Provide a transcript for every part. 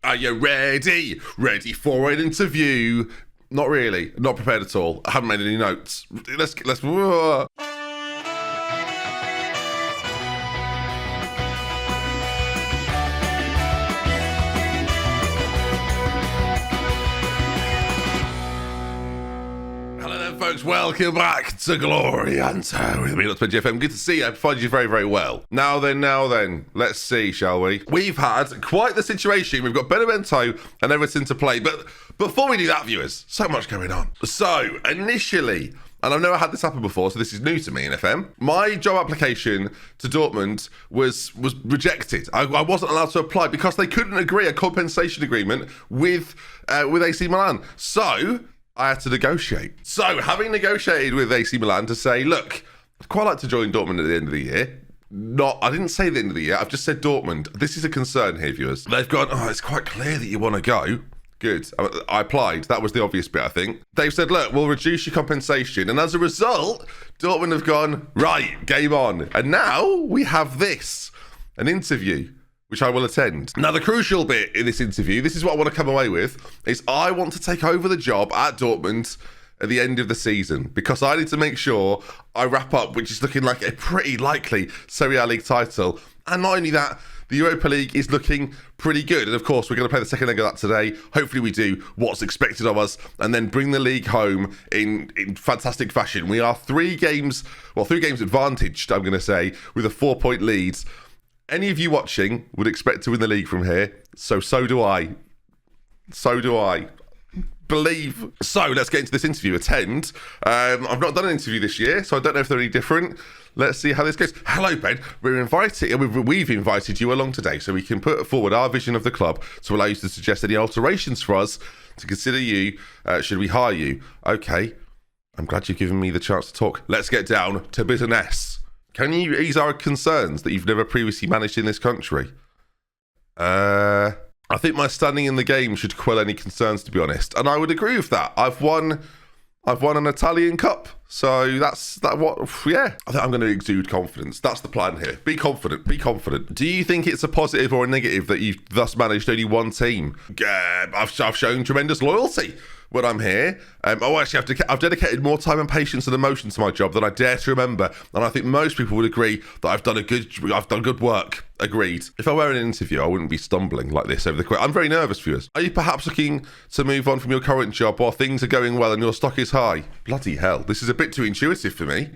Are you ready? Ready for an interview? Not really. Not prepared at all. I haven't made any notes. Let's. Folks, welcome back to Glory Hunter with me, DoctorBenjy FM. Good to see you. I find you very, very well. Now then, let's see, shall we? We've had quite the situation. We've got Benevento and Everton to play, but before we do that, viewers, so much going on. So, initially, and I've never had this happen before, so this is new to me in FM, my job application to Dortmund was rejected. I wasn't allowed to apply because they couldn't agree a compensation agreement with AC Milan. So I had to negotiate. So, having negotiated with AC Milan to say, look, I'd quite like to join Dortmund at the end of the year. I didn't say the end of the year, I've just said Dortmund. This is a concern here, viewers. They've gone, it's quite clear that you want to go. Good. I applied. That was the obvious bit, I think. They've said, look, we'll reduce your compensation. And as a result, Dortmund have gone, right, game on. And now we have this, an interview, which I will attend. Now, the crucial bit in this interview, this is what I want to come away with, is I want to take over the job at Dortmund at the end of the season because I need to make sure I wrap up, which is looking like a pretty likely Serie A League title. And not only that, the Europa League is looking pretty good. And of course, we're going to play the second leg of that today. Hopefully we do what's expected of us and then bring the league home in fantastic fashion. We are three games advantaged, I'm going to say, with a 4-point lead. Any of you watching would expect to win the league from here. So do I. Believe. So let's get into this interview. Attend. I've not done an interview this year, so I don't know if they're any different. Let's see how this goes. Hello, Ben. We've invited you along today so we can put forward our vision of the club to allow you to suggest any alterations for us to consider you. Should we hire you? Okay. I'm glad you've given me the chance to talk. Let's get down to business. Can you ease our concerns that you've never previously managed in this country? I think my standing in the game should quell any concerns, to be honest. And I would agree with that. I've won an Italian Cup. So yeah. I think I'm going to exude confidence. That's the plan here. Be confident. Do you think it's a positive or a negative that you've thus managed only one team? I've shown tremendous loyalty when I'm here. I've dedicated more time and patience and emotion to my job than I dare to remember, and I think most people would agree that I've done good work. Agreed. If I were in an interview, I wouldn't be stumbling like this over the quiz. I'm very nervous, viewers. Are you perhaps looking to move on from your current job while things are going well and your stock is high? Bloody hell, this is a bit too intuitive for me.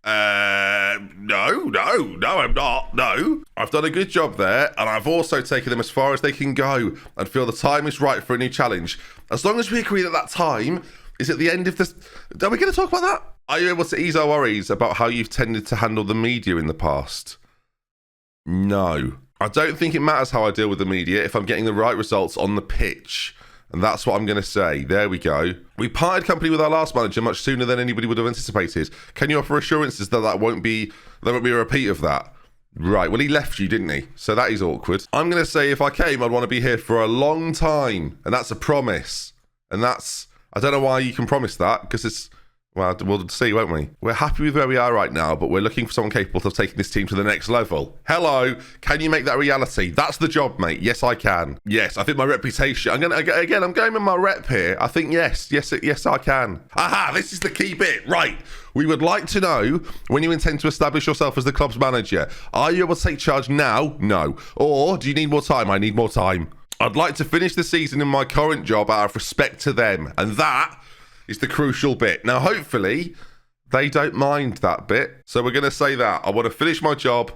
No, I'm not. No. I've done a good job there, and I've also taken them as far as they can go and feel the time is right for a new challenge. As long as we agree that time is at the end of this... Are we going to talk about that? Are you able to ease our worries about how you've tended to handle the media in the past? No. I don't think it matters how I deal with the media if I'm getting the right results on the pitch. And that's what I'm going to say. There we go. We parted company with our last manager much sooner than anybody would have anticipated. Can you offer assurances that there won't be a repeat of that? Right, well, he left you, didn't he? So that is awkward. I'm going to say if I came, I'd want to be here for a long time. And that's a promise. And that's... I don't know why you can promise that, because it's... Well, we'll see, won't we? We're happy with where we are right now, but we're looking for someone capable of taking this team to the next level. Hello, can you make that reality? That's the job, mate. Yes, I can. Yes, I think my reputation... I'm going with my rep here. I think yes, I can. Aha, this is the key bit. Right. We would like to know when you intend to establish yourself as the club's manager. Are you able to take charge now? No. Or do you need more time? I need more time. I'd like to finish the season in my current job out of respect to them. And that is the crucial bit. Now, hopefully, they don't mind that bit. So we're going to say that. I want to finish my job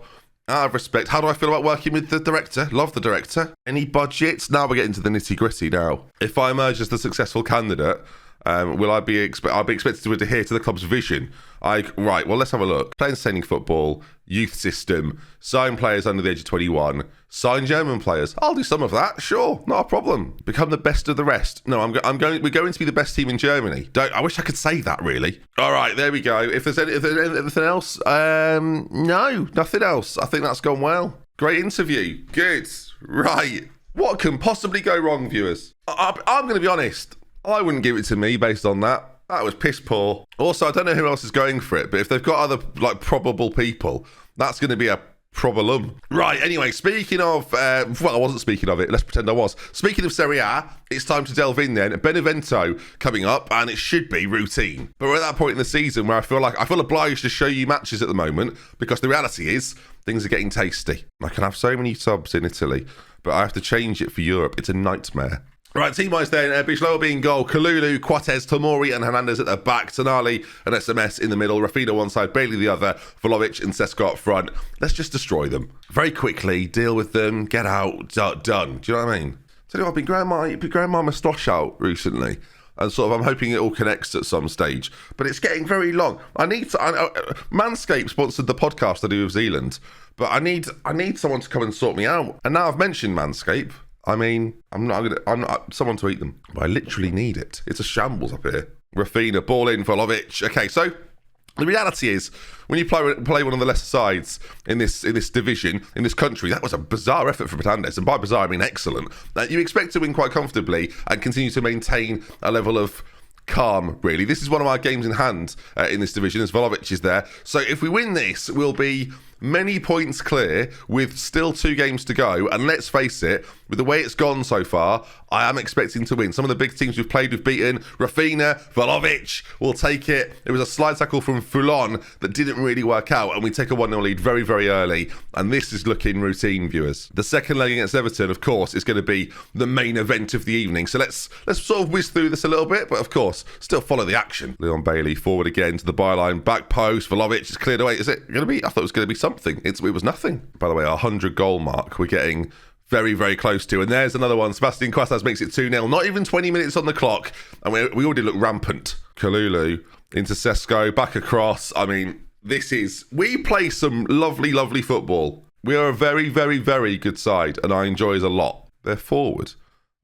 out of respect. How do I feel about working with the director? Love the director. Any budgets? Now we're getting to the nitty-gritty now. If I emerge as the successful candidate, I'll be expected to adhere to the club's vision. Right, well, let's have a look. Play entertaining football, youth system, sign players under the age of 21, sign German players. I'll do some of that, sure, not a problem. Become the best of the rest. No, we're going to be the best team in Germany. I wish I could say that, really. All right, there we go. If there's anything else, no, nothing else. I think that's gone well. Great interview. Good. Right. What can possibly go wrong, viewers? I'm going to be honest. I wouldn't give it to me based on that. That was piss poor. Also, I don't know who else is going for it, but if they've got other probable people, that's going to be a Problem. Right, anyway, speaking of, well, I wasn't speaking of it, let's pretend I was. Speaking of Serie A, it's time to delve in then. Benevento coming up, and it should be routine. But we're at that point in the season where I feel obliged to show you matches at the moment, because the reality is, things are getting tasty. I can have so many subs in Italy, but I have to change it for Europe. It's a nightmare. Right, team-wise then, Bijlow being goal, Kalulu, Quates, Tomori and Hernandez at the back, Tonali and SMS in the middle, Rafinha one side, Bailey the other, Vlahovic and Sesko up front. Let's just destroy them. Very quickly, deal with them, get out, done. Do you know what I mean? Tell you what, I've been growing my moustache out recently, and sort of I'm hoping it all connects at some stage, but it's getting very long. Manscaped sponsored the podcast I do with Zealand, but I need someone to come and sort me out. And now I've mentioned Manscaped, I mean, I'm not someone to eat them. But I literally need it. It's a shambles up here. Rafinha, ball in, Vlahovic. Okay, so the reality is, when you play one of the lesser sides in this division, in this country, that was a bizarre effort from Hernandez, and by bizarre I mean excellent. You expect to win quite comfortably and continue to maintain a level of calm, really. This is one of our games in hand in this division, as Vlahovic is there. So if we win this, we'll be many points clear with still 2 games to go. And let's face it, with the way it's gone so far, I am expecting to win. Some of the big teams we've played, we've beaten. Rafinha, Vlahovic, we'll take it. It was a slide tackle from Foulon that didn't really work out, and we take a 1-0 lead very, very early. And this is looking routine, viewers. The second leg against Everton, of course, is going to be the main event of the evening. So let's sort of whiz through this a little bit, but of course, still follow the action. Leon Bailey forward again to the byline, back post. Vlahovic is cleared away. Is it going to be? I thought it was going to be something. It was nothing. By the way, our 100 goal mark we're getting very, very close to. And there's another one. Sebastian Quates makes it 2-0. Not even 20 minutes on the clock. And we already look rampant. Kalulu into Sesko, back across. I mean, we play some lovely, lovely football. We are a very, very, very good side, and I enjoy it a lot. They're forward.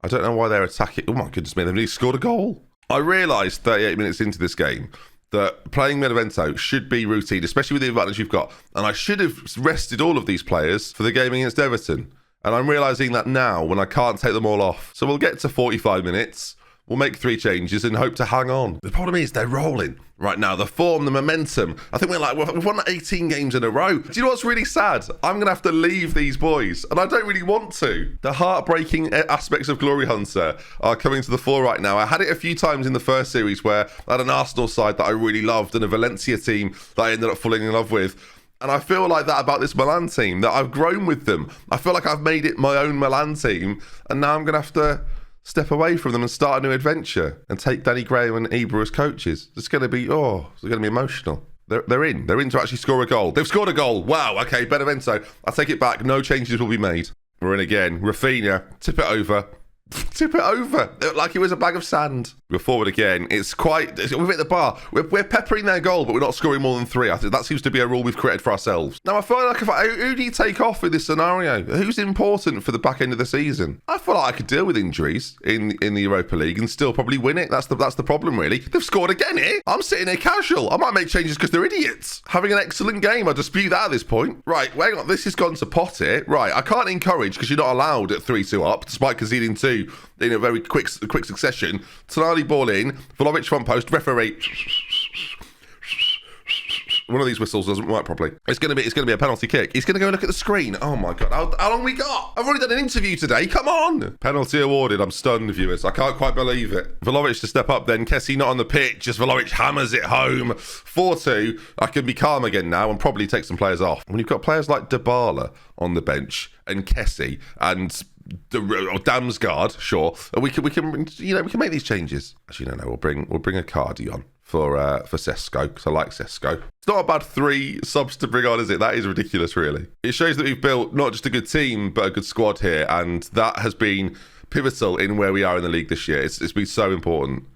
I don't know why they're attacking. Oh my goodness me, they've nearly scored a goal. I realised 38 minutes into this game that playing Benevento should be routine, especially with the advantage you've got. And I should have rested all of these players for the game against Everton. And I'm realising that now when I can't take them all off. So we'll get to 45 minutes. We'll make 3 changes and hope to hang on. The problem is they're rolling right now. The form, the momentum. I think we've won 18 games in a row. Do you know what's really sad? I'm going to have to leave these boys, and I don't really want to. The heartbreaking aspects of Glory Hunter are coming to the fore right now. I had it a few times in the first series where I had an Arsenal side that I really loved and a Valencia team that I ended up falling in love with. And I feel like that about this Milan team, that I've grown with them. I feel like I've made it my own Milan team, and now I'm going to have to step away from them and start a new adventure and take Danny Graham and Ibra as coaches. It's going to be emotional. They're in to actually score a goal. They've scored a goal. Wow. Okay, Benevento. I take it back. No changes will be made. We're in again. Rafinha, tip it over. Tip it over like it was a bag of sand. We're forward again. We've hit the bar. We're peppering their goal, but we're not scoring more than 3. I think that seems to be a rule we've created for ourselves. Now I feel like who do you take off in this scenario? Who's important for the back end of the season? I feel like I could deal with injuries in the Europa League and still probably win it. That's the problem, really. They've scored again here. I'm sitting here casual. I might make changes because they're idiots. Having an excellent game. I dispute that at this point. Right, hang on. This has gone to pot here. Right, I can't encourage because you're not allowed at 3-2 up, despite conceding 2 in a very quick succession. Tonali ball in, Vlahovic front post, referee. One of these whistles doesn't work properly. It's going to be a penalty kick. He's going to go and look at the screen. Oh my God. How long we got? I've already done an interview today. Come on. Penalty awarded. I'm stunned, viewers. I can't quite believe it. Vlahovic to step up then. Kessie not on the pitch. Just Vlahovic hammers it home. 4-2. I can be calm again now and probably take some players off. When you've got players like Dybala on the bench and Kessie and Damsgaard, sure, we can make these changes. Actually, no, we'll bring a Cardi on for Sesko, because I like Sesko. It's not a bad 3 subs to bring on, is it? That is ridiculous, really. It shows that we've built not just a good team, but a good squad here, and that has been pivotal in where we are in the league this year. It's been so important.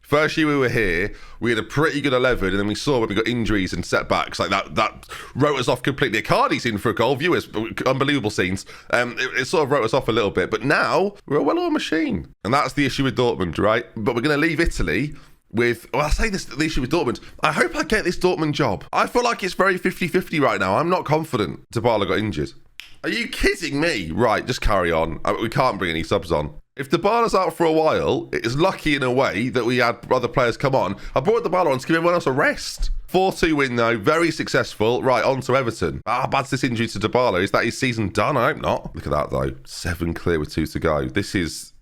First year we were here, we had a pretty good 11, and then we saw when we got injuries and setbacks, like that wrote us off completely. Icardi's in for a goal, viewers, unbelievable scenes. It sort of wrote us off a little bit, but now we're a well-oiled machine. And that's the issue with Dortmund, right? But we're going to leave Italy with, well, I say this, the issue with Dortmund. I hope I get this Dortmund job. I feel like it's very 50-50 right now. I'm not confident Dybala got injured. Are you kidding me? Right, just carry on. We can't bring any subs on. If Dybala's out for a while, it is lucky in a way that we had other players come on. I brought Dybala on to give everyone else a rest. 4-2 win, though. Very successful. Right, on to Everton. Bad's this injury to Dybala. Is that his season done? I hope not. Look at that, though. 7 clear with 2 to go. This is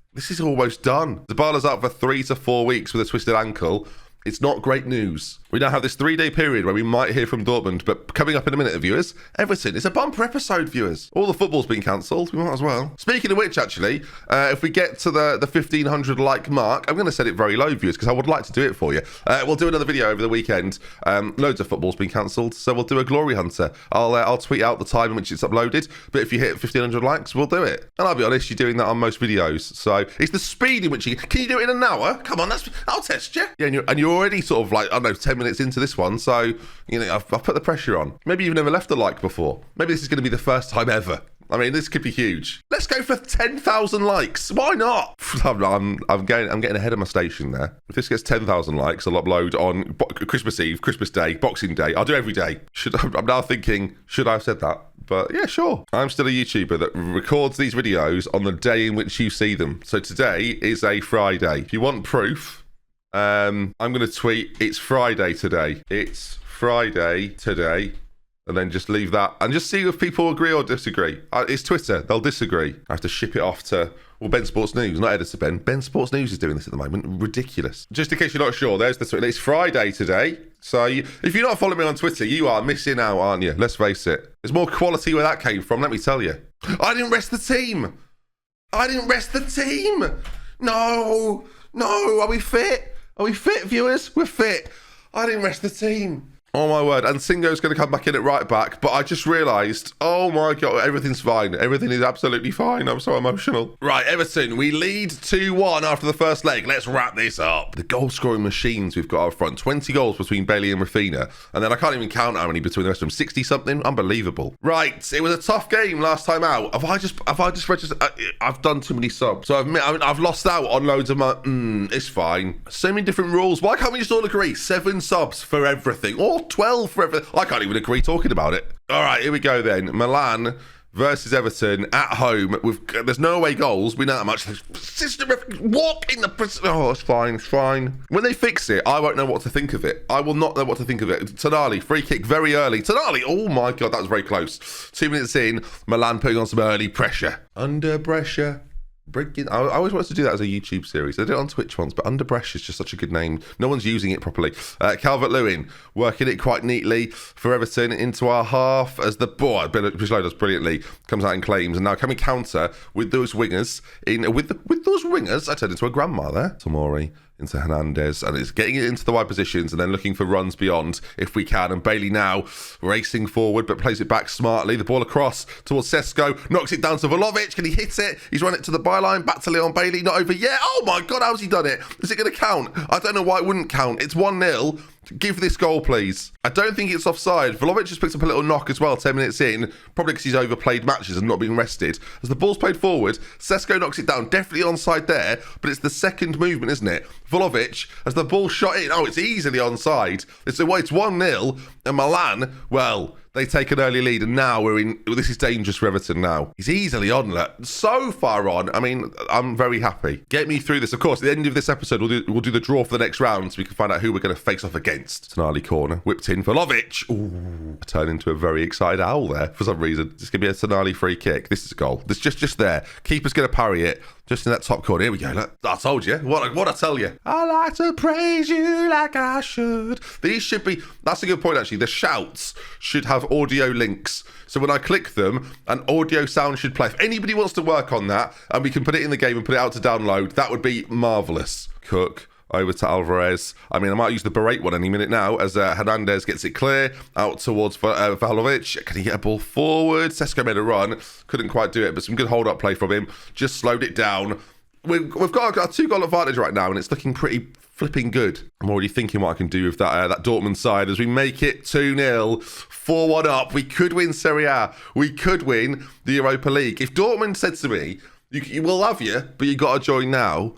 almost done. Dybala's out for 3 to 4 weeks with a twisted ankle. It's not great news. We now have this 3-day period where we might hear from Dortmund, but coming up in a minute, viewers, Everton. It's a bumper episode, viewers. All the football's been cancelled. We might as well. Speaking of which, actually, if we get to the 1,500 like mark, I'm going to set it very low, viewers, because I would like to do it for you. We'll do another video over the weekend. Loads of football's been cancelled, so we'll do a Glory Hunter. I'll tweet out the time in which it's uploaded, but if you hit 1,500 likes, we'll do it. And I'll be honest, you're doing that on most videos. So it's the speed in which can you do it in an hour? Come on, I'll test you. Yeah, and you're already sort of like, I don't know, 10 minutes into this one. So, you know, I've put the pressure on. Maybe you've never left a like before. Maybe this is going to be the first time ever. I mean, this could be huge. Let's go for 10,000 likes. Why not? I'm getting ahead of my station there. If this gets 10,000 likes, I'll upload on Christmas Eve, Christmas Day, Boxing Day. I'll do every day. I'm now thinking, should I have said that? But yeah, sure. I'm still a YouTuber that records these videos on the day in which you see them. So today is a Friday. If you want proof, I'm going to tweet, it's Friday today. It's Friday today. And then just leave that and just see if people agree or disagree. It's Twitter. They'll disagree. I have to ship it off to, well, Ben Sports News, not Editor Ben. Ben Sports News is doing this at the moment. Ridiculous. Just in case you're not sure, there's the Twitter. It's Friday today. So if you're not following me on Twitter, you are missing out, aren't you? Let's face it. There's more quality where that came from, let me tell you. I didn't rest the team. No. Are we fit? Are we fit, viewers? We're fit. I didn't rest the team. Oh my word, and Singo's going to come back in at right back, but I just realised, oh my God, everything's fine. Everything is absolutely fine. I'm so emotional. Right, Everton, we lead 2-1 after the first leg. Let's wrap this up. The goal-scoring machines we've got up front. 20 goals between Bailey and Rafinha, and then I can't even count how many between the rest of them. 60-something? Unbelievable. Right, it was a tough game last time out. Have I just registered? I've done too many subs. So I've lost out on loads of my, it's fine. So many different rules. Why can't we just all agree? 7 subs for everything. Or 12 for everything. I can't even agree talking about it. All right, here we go then. Milan versus Everton at home. There's no away goals. We know that much. Walk in the... Oh, it's fine. When they fix it, I won't know what to think of it. I will not know what to think of it. Tonali, free kick very early. Tonali, oh my God, that was very close. 2 minutes in, Milan putting on some early pressure. Under pressure. I always wanted to do that as a YouTube series. I did it on Twitch once, but Under Pressure is just such a good name. No one's using it properly. Calvert-Lewin working it quite neatly for Everton into our half as the ball, Bislow does brilliantly, comes out and claims. And now can we counter with those wingers? With those wingers, I turned into a grandma there. Tomori into Hernandez, and it's getting it into the wide positions and then looking for runs beyond if we can. And Bailey now racing forward, but plays it back smartly. The ball across towards Sesko, knocks it down to Vlahovic. Can he hit it? He's run it to the byline, back to Leon Bailey, not over yet. Oh my God, how's he done it? Is it going to count? I don't know why it wouldn't count. It's 1-0. Give this goal, please. I don't think it's offside. Vlahovic just picked up a little knock as well 10 minutes in, probably because he's overplayed matches and not been rested. As the ball's played forward, Sesko knocks it down. Definitely onside there, but it's the second movement, isn't it? Vlahovic, as the ball shot in, oh, it's easily onside. It's 1-0, and Milan, well, they take an early lead, and now this is dangerous for Everton now. He's easily on, so far on. I mean, I'm very happy. Get me through this. Of course, at the end of this episode, we'll do the draw for the next round so we can find out who we're going to face off against. Tonali corner, whipped in for Vlahovic. Ooh, turn into a very excited owl there for some reason. It's going to be a Tonali free kick. This is a goal. This just there. Keeper's going to parry it. Just in that top corner. Here we go. Look, I told you. What I tell you. I like to praise you like I should. These should be... That's a good point, actually. The shouts should have audio links. So when I click them, an audio sound should play. If anybody wants to work on that, and we can put it in the game and put it out to download, that would be marvellous. Cook. Over to Alvarez. I mean, I might use the berate one any minute now as Hernandez gets it clear out towards Vlahovic. Can he get a ball forward? Sesko made a run. Couldn't quite do it, but some good hold-up play from him. Just slowed it down. We've got a 2-goal advantage right now, and it's looking pretty flipping good. I'm already thinking what I can do with that Dortmund side as we make it 2-0, 4-1 up. We could win Serie A. We could win the Europa League. If Dortmund said to me, we'll have you, but you got to join now,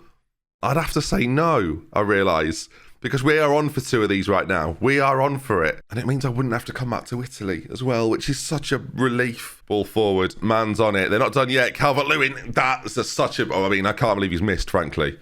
I'd have to say no, I realise, because we are on for 2 of these right now. We are on for it. And it means I wouldn't have to come back to Italy as well, which is such a relief. Ball forward, man's on it. They're not done yet. Calvert-Lewin, that's such a... Oh, I mean, I can't believe he's missed, frankly.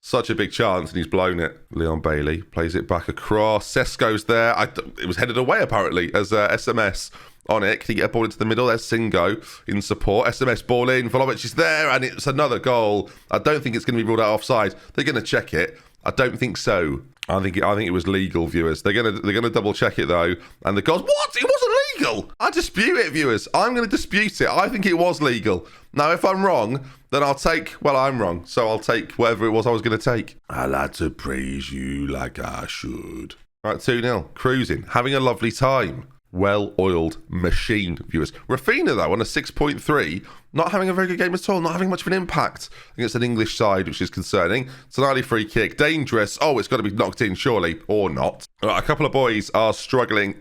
Such a big chance, and he's blown it. Leon Bailey plays it back across. Sesko's there. It was headed away, apparently, as SMS on it. Can he get a ball into the middle? There's Singo in support. SMS ball in. Vlahovic is there, and it's another goal. I don't think it's going to be ruled out offside. They're going to check it. I don't think so. I think it was legal, viewers. They're gonna double check it though. And the goals, what? It wasn't legal. I dispute it, viewers. I'm gonna dispute it. I think it was legal. Now, if I'm wrong, then I'll take. Well, I'm wrong, so I'll take whatever it was I was gonna take. I like to praise you like I should. Right, 2-0. Cruising, having a lovely time. Well-oiled machine, viewers. Rafinha, though, on a 6.3, not having a very good game at all, not having much of an impact against an English side, which is concerning. It's an early free kick, dangerous. Oh, it's got to be knocked in, surely, or not. Right, a couple of boys are struggling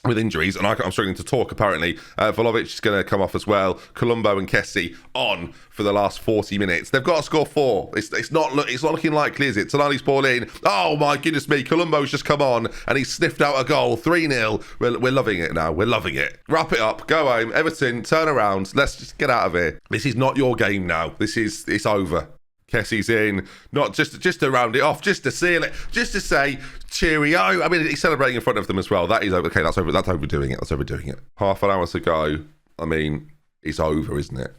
with injuries, and I'm struggling to talk, apparently. Vlahovic is going to come off as well. Colombo and Kessie on for the last 40 minutes. They've got to score 4. It's not looking likely, is it? Tonali's ball in. Oh, my goodness me. Colombo's just come on, and he's sniffed out a goal. 3-0. We're loving it now. We're loving it. Wrap it up. Go home. Everton, turn around. Let's just get out of here. This is not your game now. It's over. Kessie's in, not just to round it off, just to seal it, just to say cheerio. I mean, he's celebrating in front of them as well. That is okay. That's overdoing it. That's overdoing it. Half an hour to go. I mean, it's over, isn't it?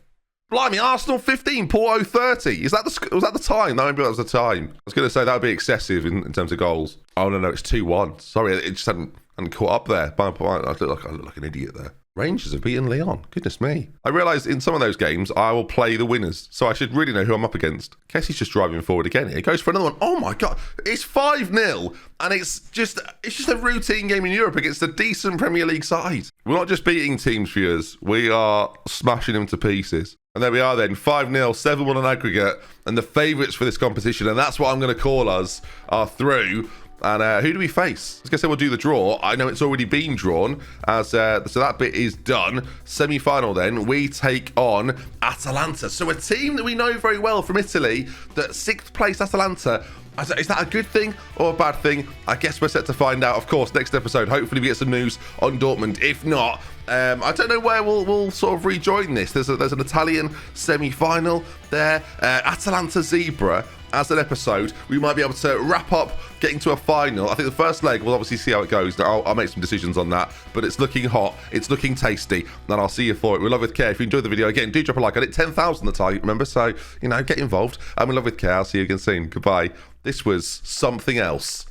Blimey, Arsenal 15, Porto 30. Was that the time? No, maybe that was the time. I was going to say that would be excessive in terms of goals. Oh no, it's 2-1. Sorry, it just hadn't caught up there. I look like an idiot there. Rangers have beaten Lyon. Goodness me. I realised in some of those games, I will play the winners. So I should really know who I'm up against. Kessie's just driving forward again. It goes for another one. Oh my God. It's 5-0. And it's just a routine game in Europe against a decent Premier League side. We're not just beating teams, viewers. We are smashing them to pieces. And there we are then. 5-0, 7-1 on aggregate. And the favourites for this competition, and that's what I'm going to call us, are through. And who do we face? I was going to say we'll do the draw. I know it's already been drawn, so that bit is done. Semi-final then, we take on Atalanta. So a team that we know very well from Italy, that 6th place Atalanta. Is that a good thing or a bad thing? I guess we're set to find out. Of course, next episode, hopefully we get some news on Dortmund. If not, I don't know where we'll sort of rejoin this. There's an Italian semi-final there. Atalanta Zebra as an episode. We might be able to wrap up getting to a final. I think the first leg, we'll obviously see how it goes. I'll make some decisions on that, but it's looking hot. It's looking tasty, and I'll see you for it. With Love With Care. If you enjoyed the video, again, do drop a like. I did 10,000 the target, remember? So, get involved. I'm in Love With Care. I'll see you again soon. Goodbye. This was something else.